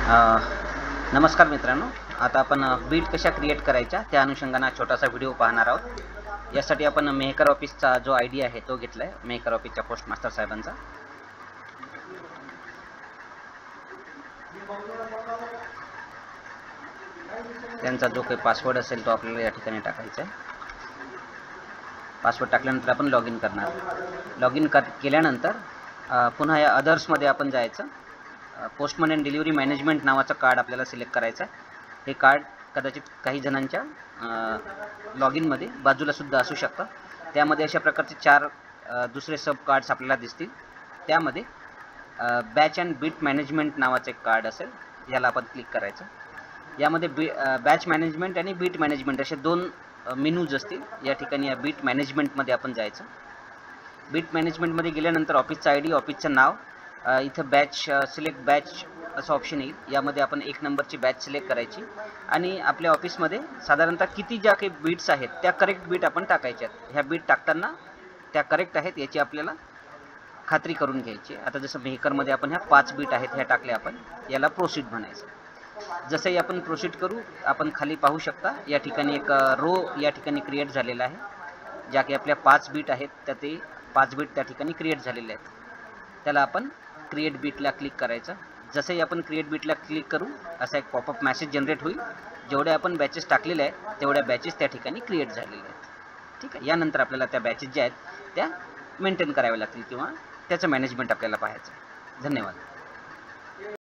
अ, नमस्कार मित्रांनो, आता आपण बीट कशा क्रिएट करायच्या त्या अनुषंगाने छोटासा व्हिडिओ पाहणार आहोत। यासाठी आपण मेहकर ऑफिसचा जो आयडी आहे तो घेतलाय, मेहकर ऑफिसच्या पोस्ट मास्टर साहेबांचा। त्यांचा जो काही पासवर्ड असेल तो आपल्याला या ठिकाणी टाकायचा आहे। पासवर्ड टाकल्यानंतर आपण लॉग इन करणार। लॉग इन केल्यानंतर पुन्हा या अदर्समध्ये आपण जायचं। पोस्टमन अँड डिलिव्हरी मॅनेजमेंट नावाचं कार्ड आपल्याला सिलेक्ट करायचं आहे। हे कार्ड कदाचित काही जणांच्या लॉग इनमध्ये बाजूलासुद्धा असू शकतं। त्यामध्ये अशा प्रकारचे 4 दुसरे सब कार्ड्स आपल्याला दिसतील। त्यामध्ये बॅच अँड बीट मॅनेजमेंट नावाचं एक कार्ड असेल, याला आपण क्लिक करायचं। यामध्ये बॅच मॅनेजमेंट आणि बीट मॅनेजमेंट असे 2 मेनूज असतील। या ठिकाणी या बीट मॅनेजमेंटमध्ये आपण जायचं। बीट मॅनेजमेंटमध्ये गेल्यानंतर ऑफिसचा आयडी, ऑफिसचं नाव, इथं बॅच सिलेक्ट बॅच असं ऑप्शन येईल। यामध्ये आपण 1 नंबरची बॅच सिलेक्ट करायची आणि आपल्या ऑफिसमध्ये साधारणतः किती ज्या काही बीट्स आहेत त्या करेक्ट बीट आपण टाकायच्या आहेत। ह्या बीट टाकताना त्या करेक्ट आहेत याची आपल्याला खात्री करून घ्यायची। आता जसं मेहकरमध्ये आपण ह्या 5 बीट आहेत ह्या टाकल्या आपण, याला प्रोसीड म्हणायचं। जसंही आपण प्रोसीड करू, आपण खाली पाहू शकता या ठिकाणी एक रो या ठिकाणी क्रिएट झालेला आहे। ज्या काही आपल्या 5 बीट आहेत त्या ते 5 बीट त्या ठिकाणी क्रिएट झालेले आहेत। त्याला आपण क्रिएट बीटला क्लिक करायचं। जसंही आपण क्रिएट बीटला क्लिक करू, असा एक पॉपअप मेसेज जनरेट होईल। जेवढे आपण बॅचेस टाकलेले आहेत तेवढ्या बॅचेस त्या ठिकाणी क्रिएट झालेल्या आहेत। ठीक आहे, यानंतर आपल्याला त्या बॅचेस ज्या आहेत त्या मेंटेन कराव्या लागतील किंवा त्याचं मॅनेजमेंट आपल्याला पाहायचं आहे। धन्यवाद।